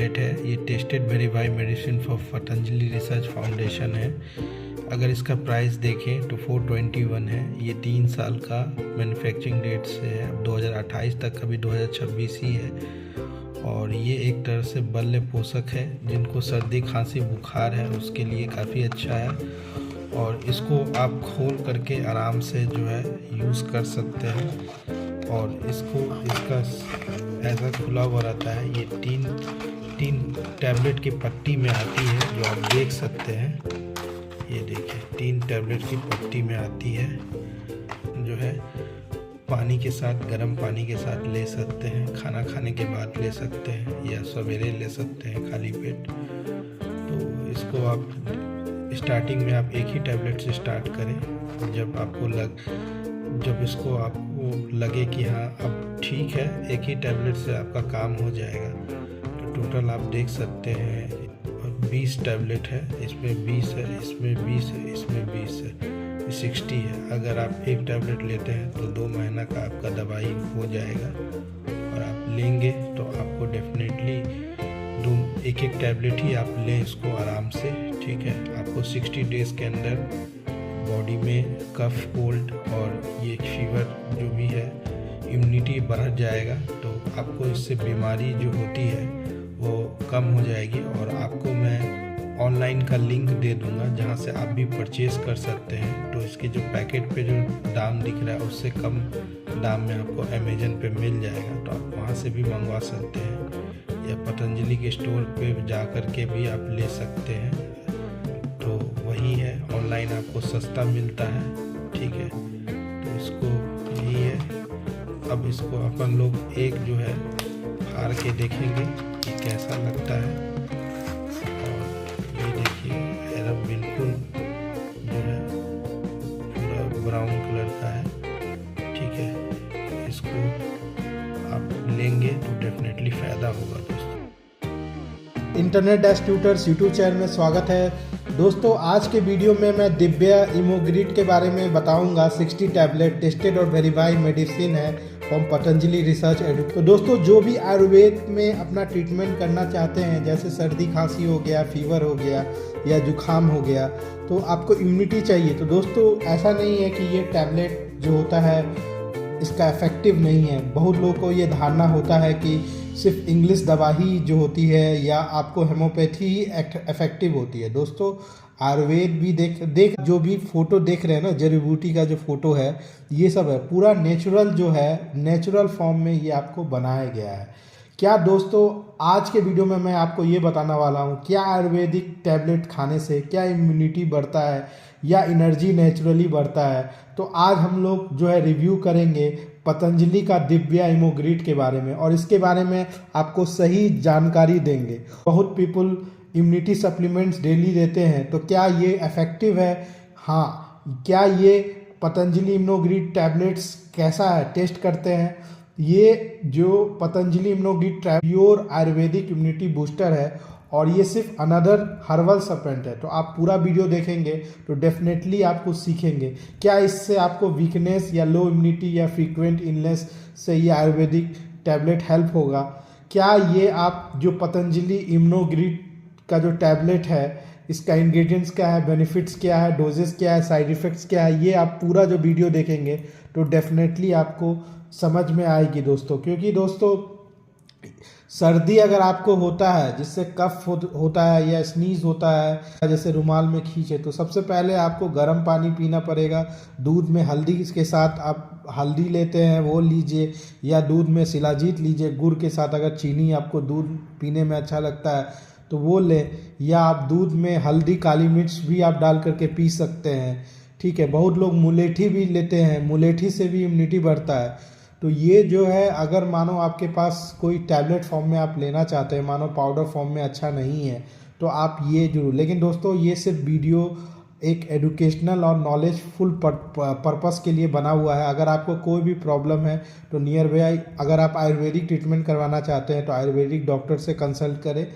Tablet है। ये tested verified medicine for Patanjali research foundation है। अगर इसका प्राइस देखें तो 421 है। ये 3 साल का मैन्युफैक्चरिंग डेट से है, अब 2028 तक, अभी 2026 ही है। और ये एक तरह से बल्य पोषक है, जिनको सर्दी खांसी बुखार है उसके लिए काफ़ी अच्छा है। और इसको आप खोल करके आराम से जो है यूज़ कर सकते हैं। और इसका ऐसा खुला हुआ रहता है। ये तीन टैबलेट की पट्टी में आती है, जो आप देख सकते हैं। ये देखिए 3 टैबलेट की पट्टी में आती है, जो है पानी के साथ, गर्म पानी के साथ ले सकते हैं, खाना खाने के बाद ले सकते हैं या सवेरे ले सकते हैं खाली पेट। तो इसको आप स्टार्टिंग में आप एक ही टैबलेट से स्टार्ट करें। जब इसको आपको लगे कि हाँ अब ठीक है, एक ही टैबलेट से आपका काम हो जाएगा। तो टोटल आप देख सकते हैं 20 टैबलेट है। इसमें 20 है, इसमें 20 है, इसमें 20 है, 60 है। अगर आप एक टैबलेट लेते हैं तो 2 महीना का आपका दवाई हो जाएगा। और आप लेंगे तो आपको डेफिनेटली एक टैबलेट ही आप लें इसको आराम से, ठीक है। आपको 60 डेज़ के अंदर बॉडी में कफ, कोल्ड और ये फीवर जो भी है, इम्यूनिटी बढ़ जाएगा। तो आपको इससे बीमारी जो होती है वो कम हो जाएगी। और आपको मैं ऑनलाइन का लिंक दे दूंगा, जहां से आप भी परचेज़ कर सकते हैं। तो इसके जो पैकेट पे जो दाम दिख रहा है उससे कम दाम में आपको अमेजन पे मिल जाएगा। तो आप वहां से भी मंगवा सकते हैं, या पतंजलि के स्टोर पे जा कर के भी आप ले सकते हैं। तो वही है, ऑनलाइन आपको सस्ता मिलता है, ठीक है। तो इसको यही है। अब इसको अपन लोग एक जो है फाड़ के देखेंगे कि कैसा लगता है। और ये देखिए एरब बिल्कुल जो है पूरा ब्राउन कलर का है, ठीक है। इसको आप लेंगे तो डेफिनेटली फ़ायदा होगा दोस्तों। Internet dash tutors YouTube channel में स्वागत है दोस्तों। आज के वीडियो में मैं दिव्या इमोग्रिड के बारे में बताऊंगा। 60 टैबलेट टेस्टेड और वेरीफाइड मेडिसिन है फ्रॉम पतंजलि रिसर्च एडुकेट। तो दोस्तों जो भी आयुर्वेद में अपना ट्रीटमेंट करना चाहते हैं, जैसे सर्दी खांसी हो गया, फीवर हो गया या जुखाम हो गया, तो आपको इम्यूनिटी चाहिए। तो दोस्तों ऐसा नहीं है कि ये टैबलेट जो होता है इसका इफेक्टिव नहीं है। बहुत लोगों को ये धारणा होता है कि सिर्फ इंग्लिश दवा ही जो होती है या आपको होम्योपैथी ही इफेक्टिव होती है। दोस्तों आयुर्वेद भी देख जो भी फोटो देख रहे हैं ना, जड़ी बूटी का जो फोटो है, ये सब है पूरा नेचुरल, जो है नेचुरल फॉर्म में ये आपको बनाया गया है। क्या दोस्तों आज के वीडियो में मैं आपको ये बताने वाला हूँ, क्या आयुर्वेदिक टैबलेट खाने से क्या इम्यूनिटी बढ़ता है या एनर्जी नेचुरली बढ़ता है। तो आज हम लोग जो है रिव्यू करेंगे पतंजलि का दिव्या इमोग्रिड के बारे में, और इसके बारे में आपको सही जानकारी देंगे। बहुत पीपल इम्यूनिटी सप्लीमेंट्स डेली लेते हैं, तो क्या ये इफेक्टिव है? हाँ, क्या ये पतंजलि इमोग्रिड टैबलेट्स कैसा है, टेस्ट करते हैं। ये जो पतंजलि इमोग्रिड प्योर आयुर्वेदिक इम्यूनिटी बूस्टर है, और ये सिर्फ अनदर हर्बल सप्लीमेंट है। तो आप पूरा वीडियो देखेंगे तो डेफिनेटली आपको सीखेंगे क्या इससे आपको वीकनेस या लो इम्यूनिटी या फ्रीक्वेंट इलनेस से ये आयुर्वेदिक टैबलेट हेल्प होगा। क्या ये आप जो पतंजलि इम्यूनोग्रिड का जो टैबलेट है, इसका इंग्रेडिएंट्स क्या है, बेनिफिट्स क्या है, डोजेस क्या है, साइड इफ़ेक्ट्स क्या है, ये आप पूरा जो वीडियो देखेंगे तो डेफिनेटली आपको समझ में आएगी दोस्तों। क्योंकि दोस्तों सर्दी अगर आपको होता है, जिससे कफ होता है या स्नीज होता है, जैसे रुमाल में खींचे, तो सबसे पहले आपको गर्म पानी पीना पड़ेगा। दूध में हल्दी के साथ आप हल्दी लेते हैं वो लीजिए, या दूध में शिलाजीत लीजिए गुड़ के साथ। अगर चीनी आपको दूध पीने में अच्छा लगता है तो वो लें, या आप दूध में हल्दी, काली मिर्च भी आप डाल करके पी सकते हैं, ठीक है। बहुत लोग मुलेठी भी लेते हैं, मुलेठी से भी इम्यूनिटी बढ़ता है। तो ये जो है, अगर मानो आपके पास कोई टैबलेट फॉर्म में आप लेना चाहते हैं, मानो पाउडर फॉर्म में अच्छा नहीं है, तो आप ये जरूर। लेकिन दोस्तों ये सिर्फ वीडियो एक एजुकेशनल और नॉलेजफुल पर्पस के लिए बना हुआ है। अगर आपको कोई भी प्रॉब्लम है तो नियर बाय, अगर आप आयुर्वेदिक ट्रीटमेंट करवाना चाहते हैं तो आयुर्वेदिक डॉक्टर से कंसल्ट करें।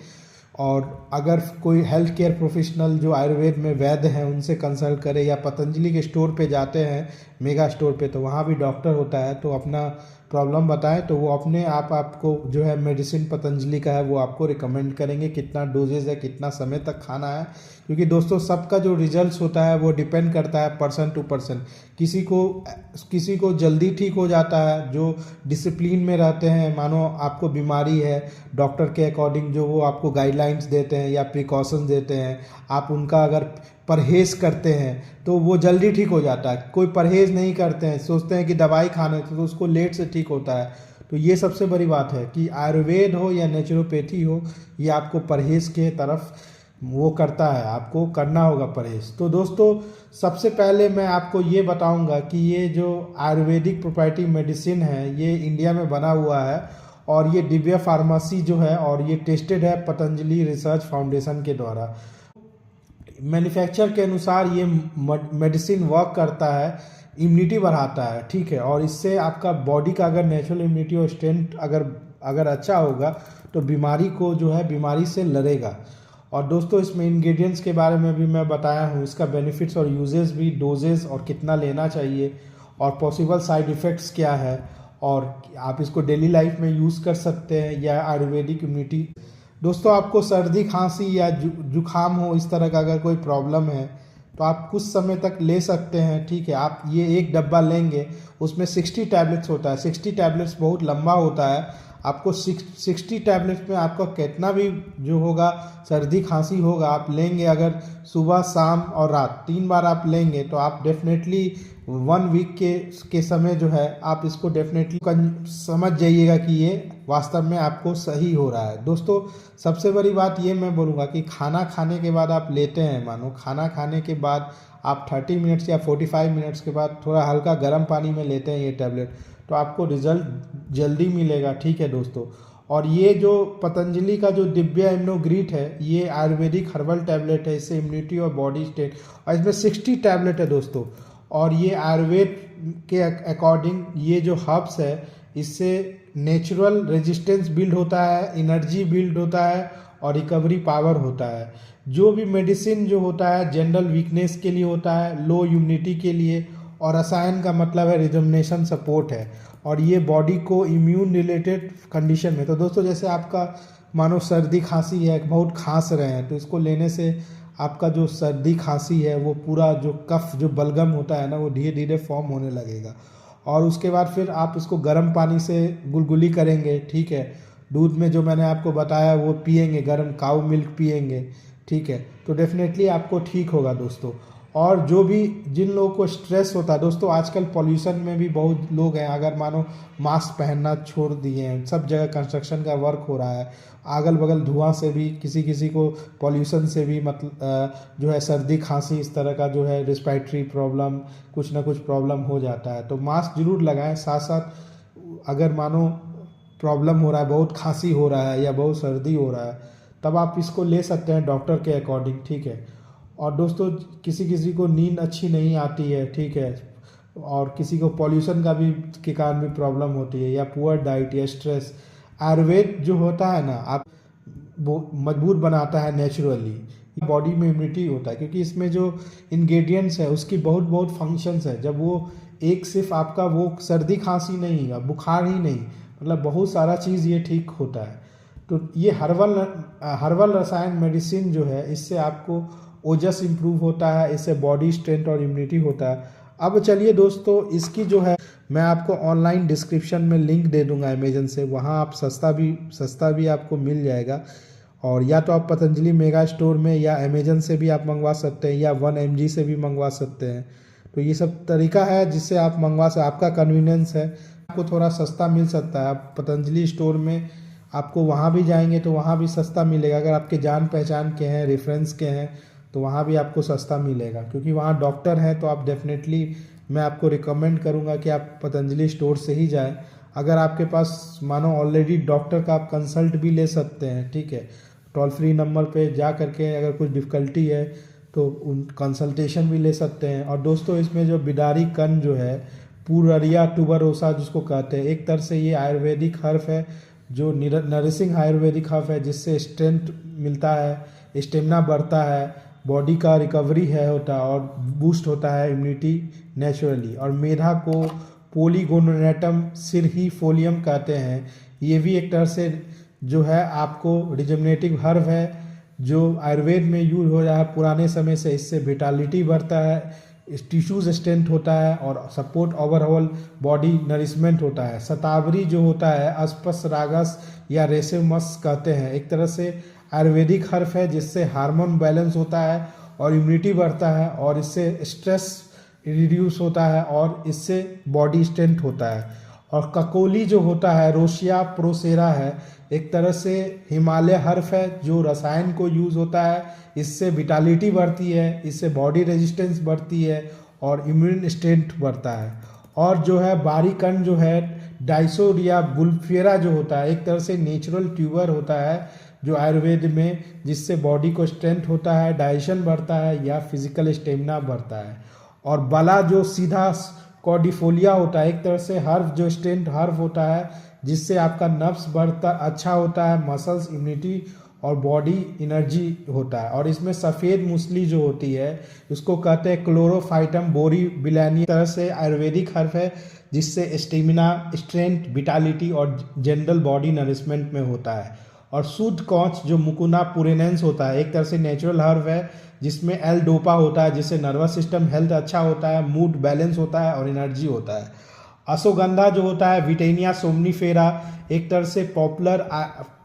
और अगर कोई हेल्थ केयर प्रोफेशनल जो आयुर्वेद में वैद्य हैं उनसे कंसल्ट करें, या पतंजलि के स्टोर पे जाते हैं, मेगा स्टोर पे, तो वहाँ भी डॉक्टर होता है। तो अपना प्रॉब्लम बताएं तो वो अपने आप आपको जो है मेडिसिन पतंजलि का है वो आपको रिकमेंड करेंगे, कितना डोजेज है, कितना समय तक खाना है। क्योंकि दोस्तों सबका जो रिजल्ट्स होता है वो डिपेंड करता है पर्सन टू पर्सन। किसी को जल्दी ठीक हो जाता है जो डिसिप्लिन में रहते हैं। मानो आपको बीमारी है, डॉक्टर के अकॉर्डिंग जो वो आपको गाइडलाइंस देते हैं या प्रिकॉशन देते हैं, आप उनका अगर परहेज़ करते हैं तो वो जल्दी ठीक हो जाता है। कोई परहेज़ नहीं करते हैं, सोचते हैं कि दवाई खाने तो उसको लेट से ठीक होता है। तो ये सबसे बड़ी बात है कि आयुर्वेद हो या नेचुरोपैथी हो, ये आपको परहेज़ के तरफ वो करता है, आपको करना होगा परहेज़। तो दोस्तों सबसे पहले मैं आपको ये बताऊंगा कि ये जो आयुर्वेदिक प्रोप्राइटरी मेडिसिन है ये इंडिया में बना हुआ है और ये दिव्या फार्मेसी जो है और ये टेस्टेड है पतंजलि रिसर्च फाउंडेशन के द्वारा। मैन्युफैक्चर के अनुसार ये मेडिसिन वर्क करता है, इम्यूनिटी बढ़ाता है, ठीक है। और इससे आपका बॉडी का अगर नेचुरल इम्यूनिटी और स्ट्रेंथ अगर अच्छा होगा तो बीमारी को जो है बीमारी से लड़ेगा। और दोस्तों इसमें इंग्रेडिएंट्स के बारे में भी मैं बताया हूँ, इसका बेनिफिट्स और यूजेस भी, डोजेस और कितना लेना चाहिए और पॉसिबल साइड इफ़ेक्ट्स क्या है, और आप इसको डेली लाइफ में यूज़ कर सकते हैं या आयुर्वेदिक इम्यूनिटी। दोस्तों आपको सर्दी खांसी या जुखाम हो, इस तरह का अगर कोई प्रॉब्लम है तो आप कुछ समय तक ले सकते हैं, ठीक है। आप ये एक डब्बा लेंगे, उसमें 60 टैबलेट्स होता है। 60 टैबलेट्स बहुत लंबा होता है। आपको 60 टैबलेट्स में आपका कितना भी जो होगा सर्दी खांसी होगा आप लेंगे, अगर सुबह शाम और रात 3 बार आप लेंगे तो आप डेफिनेटली 1 वीक के समय जो है आप इसको डेफिनेटली समझ जाइएगा कि ये वास्तव में आपको सही हो रहा है। दोस्तों सबसे बड़ी बात ये मैं बोलूँगा कि खाना खाने के बाद आप लेते हैं, मानो खाना खाने के बाद आप 30 मिनट्स या 45 मिनट्स के बाद थोड़ा हल्का गर्म पानी में लेते हैं ये टैबलेट, तो आपको रिजल्ट जल्दी मिलेगा, ठीक है दोस्तों। और ये जो पतंजलि का जो दिव्या इम्यूनोग्रीट है ये आयुर्वेदिक हर्बल टैबलेट है, इससे इम्यूनिटी और बॉडी स्टेट, और इसमें 60 टैबलेट है दोस्तों। और ये आयुर्वेद के अकॉर्डिंग ये जो हर्ब्स है इससे नेचुरल रेजिस्टेंस बिल्ड होता है, एनर्जी बिल्ड होता है और रिकवरी पावर होता है। जो भी मेडिसिन जो होता है जनरल वीकनेस के लिए होता है, लो इम्यूनिटी के लिए, और रसायन का मतलब है रिजुमिनेशन सपोर्ट है, और ये बॉडी को इम्यून रिलेटेड कंडीशन में। तो दोस्तों जैसे आपका मानो सर्दी खांसी है, बहुत खांस रहे हैं, तो इसको लेने से आपका जो सर्दी खांसी है वो पूरा जो कफ जो बलगम होता है ना वो धीरे धीरे फॉर्म होने लगेगा। और उसके बाद फिर आप इसको गर्म पानी से गुलगुली करेंगे, ठीक है। दूध में जो मैंने आपको बताया वो पिएंगे, गर्म काऊ मिल्क पिएंगे, ठीक है, तो डेफिनेटली आपको ठीक होगा दोस्तों। और जो भी जिन लोगों को स्ट्रेस होता है दोस्तों, आजकल पॉल्यूशन में भी बहुत लोग हैं, अगर मानो मास्क पहनना छोड़ दिए हैं, सब जगह कंस्ट्रक्शन का वर्क हो रहा है, अगल बगल धुआं से भी किसी को पॉल्यूशन से भी मतलब जो है सर्दी खांसी इस तरह का जो है रिस्पायरेटरी प्रॉब्लम कुछ ना कुछ प्रॉब्लम हो जाता है। तो मास्क जरूर लगाएं। साथ साथ अगर मानो प्रॉब्लम हो रहा है, बहुत खांसी हो रहा है या बहुत सर्दी हो रहा है, तब आप इसको ले सकते हैं डॉक्टर के अकॉर्डिंग, ठीक है। और दोस्तों किसी को नींद अच्छी नहीं आती है, ठीक है, और किसी को पॉल्यूशन का भी के कारण भी प्रॉब्लम होती है, या पुअर डाइट या स्ट्रेस, आयुर्वेद जो होता है ना आप वो मजबूत बनाता है नेचुरली, बॉडी में इम्यूनिटी होता है, क्योंकि इसमें जो इंग्रेडिएंट्स है उसकी बहुत फंक्शंस है। जब वो एक सिर्फ आपका वो सर्दी खांसी नहीं है, बुखार ही नहीं, मतलब बहुत सारा चीज़ ये ठीक होता है। तो ये हर्बल रसायन मेडिसिन जो है इससे आपको ओजस इम्प्रूव होता है, इससे बॉडी स्ट्रेंथ और इम्यूनिटी होता है। अब चलिए दोस्तों इसकी जो है मैं आपको ऑनलाइन डिस्क्रिप्शन में लिंक दे दूंगा अमेजन से, वहाँ आप सस्ता भी आपको मिल जाएगा। और या तो आप पतंजलि मेगा स्टोर में या अमेजन से भी आप मंगवा सकते हैं, या 1mg से भी मंगवा सकते हैं। तो ये सब तरीका है जिससे आप मंगवा सकते, आपका कन्वीनियंस है, आपको थोड़ा सस्ता मिल सकता है। आप पतंजलि स्टोर में आपको वहाँ भी जाएंगे तो वहाँ भी सस्ता मिलेगा, अगर आपके जान पहचान के हैं, रेफरेंस के हैं, तो वहाँ भी आपको सस्ता मिलेगा, क्योंकि वहाँ डॉक्टर हैं। तो आप डेफिनेटली मैं आपको रिकमेंड करूँगा कि आप पतंजलि स्टोर से ही जाएं। अगर आपके पास मानो ऑलरेडी डॉक्टर का आप कंसल्ट भी ले सकते हैं, ठीक है, टोल फ्री नंबर पे जा करके अगर कुछ डिफ़िकल्टी है तो उन कंसल्टेशन भी ले सकते हैं। और दोस्तों इसमें जो बिडारी कन जो है, पुररिया टुबरोसा जिसको कहते हैं, एक तरह से ये आयुर्वेदिक हर्ब है जो नरिशिंग आयुर्वेदिक हर्ब है, जिससे स्ट्रेंथ मिलता है, स्टेमिना बढ़ता है, बॉडी का रिकवरी है होता है और बूस्ट होता है इम्यूनिटी नेचुरली, और मेधा को पोलीगोनेटम सिरहीफोलियम कहते हैं। ये भी एक तरह से जो है आपको रिजेनरेटिव हर्ब है, जो आयुर्वेद में यूज हो रहा है पुराने समय से। इससे विटालिटी बढ़ता है, टिश्यूज स्ट्रेंथ होता है और सपोर्ट ओवरऑल बॉडी नरिशमेंट होता है। शतावरी जो होता है अस्पसरागस या रेसेमस कहते हैं, एक तरह से आयुर्वेदिक हर्ब है जिससे हार्मोन बैलेंस होता है और इम्यूनिटी बढ़ता है और इससे स्ट्रेस रिड्यूस होता है और इससे बॉडी स्ट्रेंथ होता है। और ककोली जो होता है रोशिया प्रोसेरा है, एक तरह से हिमालय हर्ब है जो रसायन को यूज़ होता है। इससे विटालिटी बढ़ती है, इससे बॉडी रेजिस्टेंस बढ़ती है और इम्यून स्ट्रेंथ बढ़ता है। और जो है बारीकन जो है डाइसोडिया बुल्फेरा जो होता है, एक तरह से नेचुरल ट्यूबर होता है जो आयुर्वेद में, जिससे बॉडी को स्ट्रेंथ होता है, डाइजेशन बढ़ता है या फिजिकल स्टेमिना बढ़ता है। और बला जो सीधा कॉर्डिफोलिया होता है, एक तरह से हर्ब जो स्ट्रेंथ हर्ब होता है जिससे आपका नर्व्स बढ़ता अच्छा होता है, मसल्स इम्यूनिटी और बॉडी एनर्जी होता है। और इसमें सफ़ेद मूसली जो होती है उसको कहते हैं क्लोरोफाइटम बोरीबिलियनी, तरह से आयुर्वेदिक हर्ब है जिससे स्टेमिना, स्ट्रेंथ, विटालिटी और जनरल बॉडी नरिशमेंट में होता है। और शुद्ध कौच जो मुकुना पुरेनेंस होता है, एक तरह से नेचुरल हर्ब है जिसमें एल डोपा होता है जिससे नर्वस सिस्टम हेल्थ अच्छा होता है, मूड बैलेंस होता है और एनर्जी होता है। अश्वगंधा जो होता है विटेनिया सोमनीफेरा, एक तरह से पॉपुलर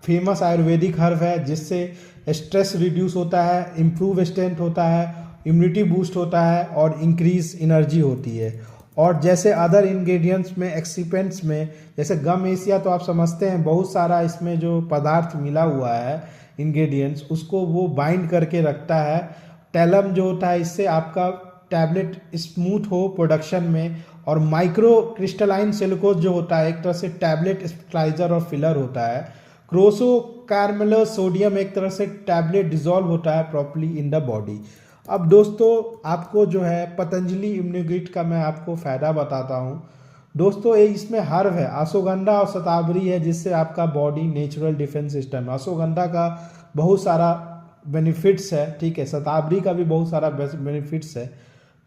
फेमस आयुर्वेदिक हर्ब है जिससे स्ट्रेस रिड्यूस होता है, इम्प्रूव स्ट्रेंथ होता है, इम्यूनिटी बूस्ट होता है और इंक्रीज एनर्जी होती है। और जैसे अदर इंग्रेडिएंट्स में, एक्सिपेंट्स में, जैसे गम एशिया तो आप समझते हैं बहुत सारा इसमें जो पदार्थ मिला हुआ है इंग्रेडिएंट्स, उसको वो बाइंड करके रखता है। टैलम जो होता है इससे आपका टैबलेट स्मूथ हो प्रोडक्शन में। और माइक्रो क्रिस्टलाइन सिलिकोज जो होता है एक तरह से टैबलेट स्टेबलाइजर और फिलर होता है। क्रोसो कार्मेलस सोडियम एक तरह से टैबलेट डिजॉल्व होता है प्रॉपर्ली इन द बॉडी। अब दोस्तों आपको जो है पतंजलि इम्यूनोग्रिट का मैं आपको फ़ायदा बताता हूँ। दोस्तों ये इसमें हर्ब है, अश्वगंधा और शतावरी है जिससे आपका बॉडी नेचुरल डिफेंस सिस्टम है। अश्वगंधा का बहुत सारा बेनिफिट्स है, ठीक है, शतावरी का भी बहुत सारा बेनिफिट्स है,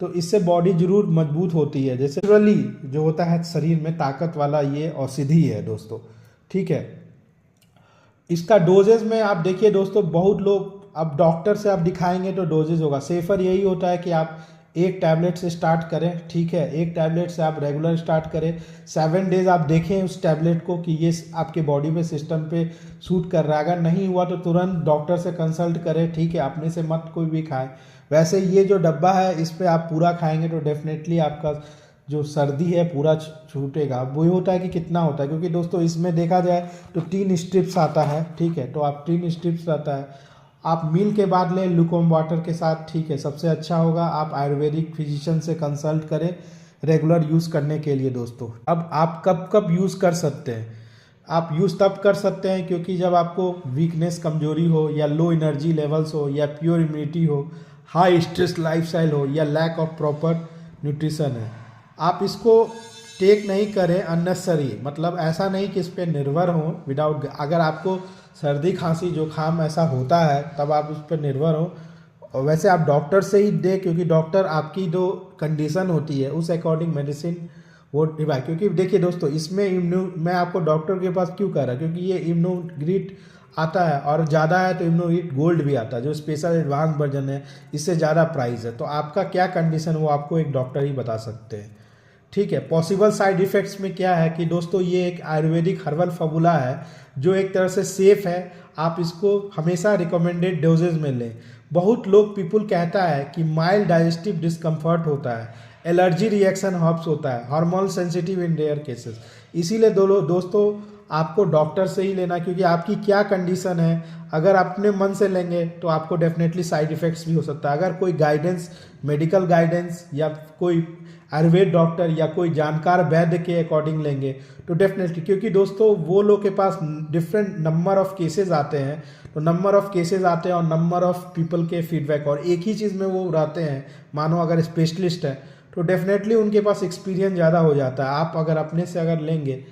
तो इससे बॉडी जरूर मजबूत होती है। जैसे नेचुरली जो होता है शरीर में ताकत वाला ये औषधि है दोस्तों, ठीक है। इसका डोजेज में आप देखिए दोस्तों, बहुत लोग अब डॉक्टर से आप दिखाएंगे तो डोजेज होगा, सेफर यही होता है कि आप एक टैबलेट से स्टार्ट करें, ठीक है, एक टैबलेट से आप रेगुलर स्टार्ट करें, 7 डेज आप देखें उस टैबलेट को कि ये आपके बॉडी पे सिस्टम पे सूट कर रहा है। अगर नहीं हुआ तो तुरंत डॉक्टर से कंसल्ट करें, ठीक है, अपने से मत कोई भी खाएं। वैसे ये जो डब्बा है इस पर आप पूरा खाएंगे तो डेफिनेटली आपका जो सर्दी है पूरा छूटेगा। वही होता है कि कितना होता है, क्योंकि दोस्तों इसमें देखा जाए तो 3 स्ट्रिप्स आता है, ठीक है, तो आप 3 स्ट्रिप्स आता है, आप मील के बाद लें लुकवार्म वाटर के साथ, ठीक है, सबसे अच्छा होगा। आप आयुर्वेदिक फिजिशियन से कंसल्ट करें रेगुलर यूज़ करने के लिए दोस्तों। अब आप कब कब यूज़ कर सकते हैं, आप यूज़ तब कर सकते हैं क्योंकि जब आपको वीकनेस, कमजोरी हो या लो एनर्जी लेवल्स हो या प्योर इम्यूनिटी हो, हाई स्ट्रेस लाइफस्टाइल हो या लैक ऑफ प्रॉपर न्यूट्रिशन है। आप इसको टेक नहीं करें अननेसेसरी, मतलब ऐसा नहीं कि इस पर निर्भर हो विदाउट। अगर आपको सर्दी खांसी जुकाम ऐसा होता है तब आप उस पर निर्भर हो, और वैसे आप डॉक्टर से ही दें क्योंकि डॉक्टर आपकी जो कंडीशन होती है उस अकॉर्डिंग मेडिसिन वो डिवाइड। क्योंकि देखिए दोस्तों इसमें मैं आपको डॉक्टर के पास क्यों कह रहा, क्योंकि ये इम्यूनोग्रिट आता है और ज़्यादा है तो इम्यूनोग्रिट गोल्ड भी आता है जो स्पेशल एडवांस वर्जन है, इससे ज़्यादा प्राइस है। तो आपका क्या कंडीशन वो आपको एक डॉक्टर ही बता सकते हैं, ठीक है। पॉसिबल साइड इफ़ेक्ट्स में क्या है कि दोस्तों ये एक आयुर्वेदिक हर्बल फार्मूला है जो एक तरह से सेफ है, आप इसको हमेशा रिकमेंडेड डोजेज में लें। बहुत लोग पीपल कहता है कि माइल्ड डाइजेस्टिव डिस्कम्फर्ट होता है, एलर्जी रिएक्शन हर्ब्स होता है, hormone sensitive in rare cases, इसीलिए दोस्तों आपको डॉक्टर से ही लेना, क्योंकि आपकी क्या कंडीशन है। अगर अपने मन से लेंगे तो आपको डेफिनेटली साइड इफ़ेक्ट्स भी हो सकता है। अगर कोई गाइडेंस, मेडिकल गाइडेंस या कोई आयुर्वेद डॉक्टर या कोई जानकार वैद्य के अकॉर्डिंग लेंगे तो डेफिनेटली, क्योंकि दोस्तों वो लोग के पास डिफरेंट नंबर ऑफ केसेस आते हैं, तो नंबर ऑफ केसेस आते हैं और नंबर ऑफ पीपल के फीडबैक, और एक ही चीज़ में वो रहते हैं। मानो अगर स्पेशलिस्ट है तो डेफिनेटली उनके पास एक्सपीरियंस ज़्यादा हो जाता है। आप अगर अपने से अगर लेंगे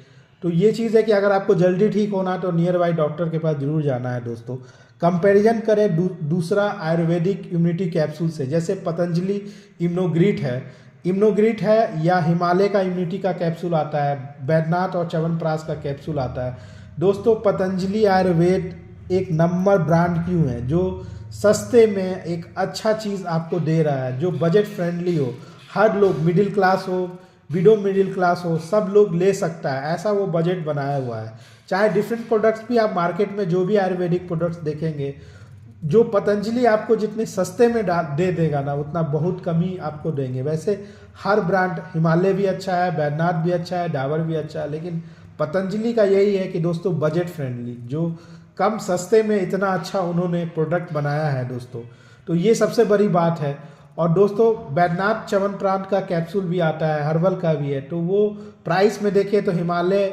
तो ये चीज़ है कि अगर आपको जल्दी ठीक होना है तो नियर बाई डॉक्टर के पास जरूर जाना है दोस्तों। कंपैरिजन करें दूसरा आयुर्वेदिक इम्यूनिटी कैप्सूल से, जैसे पतंजलि इम्यूनोग्रिट है, इम्नोग्रिड है या हिमालय का इम्यूनिटी का कैप्सूल आता है, बैद्यनाथ और च्यवनप्राश का कैप्सूल आता है। दोस्तों पतंजलि आयुर्वेद एक नंबर ब्रांड क्यों है, जो सस्ते में एक अच्छा चीज़ आपको दे रहा है, जो बजट फ्रेंडली हो, हर लोग मिडिल क्लास हो, बिलो मिडिल क्लास हो, सब लोग ले सकता है, ऐसा वो बजट बनाया हुआ है। चाहे डिफरेंट प्रोडक्ट्स भी आप मार्केट में जो भी आयुर्वेदिक प्रोडक्ट्स देखेंगे, जो पतंजलि आपको जितने सस्ते में दे देगा ना, उतना बहुत कम ही आपको देंगे। वैसे हर ब्रांड, हिमालय भी अच्छा है, बैद्यनाथ भी अच्छा है, डाबर भी अच्छा है, लेकिन पतंजलि का यही है कि दोस्तों बजट फ्रेंडली, जो कम सस्ते में इतना अच्छा उन्होंने प्रोडक्ट बनाया है दोस्तों, तो ये सबसे बड़ी बात है। और दोस्तों बैद्यनाथ च्यवनप्राश का कैप्सूल भी आता है, हर्बल का भी है, तो वो प्राइस में देखें तो हिमालय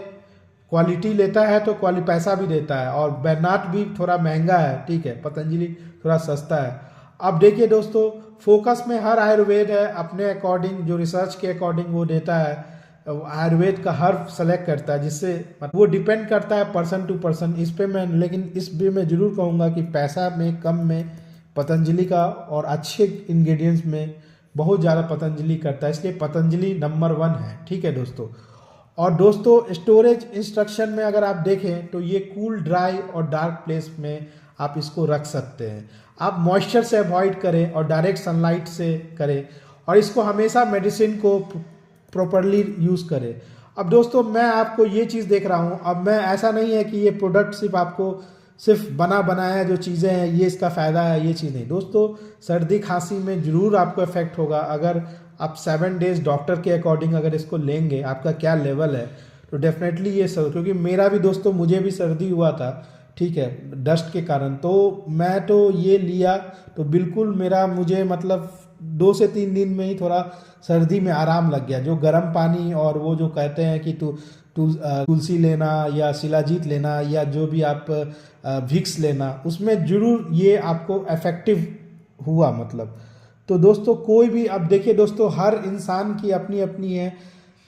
क्वालिटी लेता है तो पैसा भी देता है, और बैद्यनाथ भी थोड़ा महंगा है, ठीक है, पतंजलि थोड़ा सस्ता है। अब देखिए दोस्तों, फोकस में हर आयुर्वेद है अपने अकॉर्डिंग, जो रिसर्च के अकॉर्डिंग वो देता है, आयुर्वेद का हर्ब सेलेक्ट करता है, जिससे वो डिपेंड करता है पर्सन टू पर्सन इस पे मैं, लेकिन इस भी मैं जरूर कहूँगा कि पैसा में कम में पतंजलि का और अच्छे इंग्रेडिएंट्स में बहुत ज़्यादा पतंजलि करता है, इसलिए पतंजलि नंबर 1 है, ठीक है दोस्तों। और दोस्तों स्टोरेज इंस्ट्रक्शन में अगर आप देखें तो ये कूल, ड्राई और डार्क प्लेस में आप इसको रख सकते हैं। आप मॉइस्चर से अवॉइड करें और डायरेक्ट सनलाइट से करें, और इसको हमेशा मेडिसिन को प्रॉपरली यूज़ करें। अब दोस्तों मैं आपको ये चीज़ देख रहा हूँ, अब मैं ऐसा नहीं है कि ये प्रोडक्ट सिर्फ बनाया जो चीज़ें हैं ये इसका फ़ायदा है, ये चीज़ नहीं दोस्तों। सर्दी खांसी में ज़रूर आपको इफेक्ट होगा अगर आप 7 डेज डॉक्टर के अकॉर्डिंग अगर इसको लेंगे, आपका क्या लेवल है, तो डेफिनेटली ये सब, क्योंकि मेरा भी दोस्तों, मुझे भी सर्दी हुआ था, ठीक है, डस्ट के कारण, तो मैं तो ये लिया तो बिल्कुल मुझे मतलब 2 से 3 दिन में ही थोड़ा सर्दी में आराम लग गया। जो गर्म पानी और वो जो कहते हैं कि तुलसी लेना या शिलाजीत लेना या जो भी आप विक्स लेना, उसमें ज़रूर ये आपको इफेक्टिव हुआ मतलब। तो दोस्तों कोई भी, अब देखिए दोस्तों हर इंसान की अपनी अपनी है,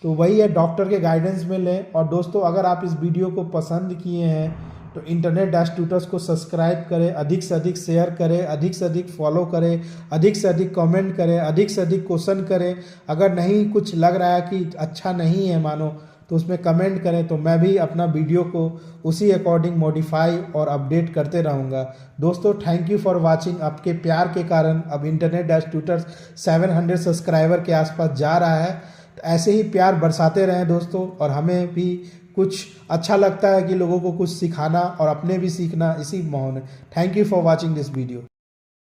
तो वही है, डॉक्टर के गाइडेंस में लें। और दोस्तों अगर आप इस वीडियो को पसंद किए हैं तो इंटरनेट डैश ट्यूटर्स को सब्सक्राइब करें, अधिक से अधिक शेयर करें, अधिक से अधिक फॉलो करें, अधिक से अधिक कमेंट करें, अधिक से अधिक क्वेश्चन करें। अगर नहीं कुछ लग रहा है कि अच्छा नहीं है मानो, तो उसमें कमेंट करें, तो मैं भी अपना वीडियो को उसी अकॉर्डिंग मॉडिफाई और अपडेट करते रहूँगा। दोस्तों थैंक यू फॉर वाचिंग। आपके प्यार के कारण अब इंटरनेट डैश ट्यूटर्स 700 सब्सक्राइबर के आसपास जा रहा है, तो ऐसे ही प्यार बरसाते रहें दोस्तों। और हमें भी कुछ अच्छा लगता है कि लोगों को कुछ सिखाना और अपने भी सीखना, इसी माहौल में। Thank you for watching this video.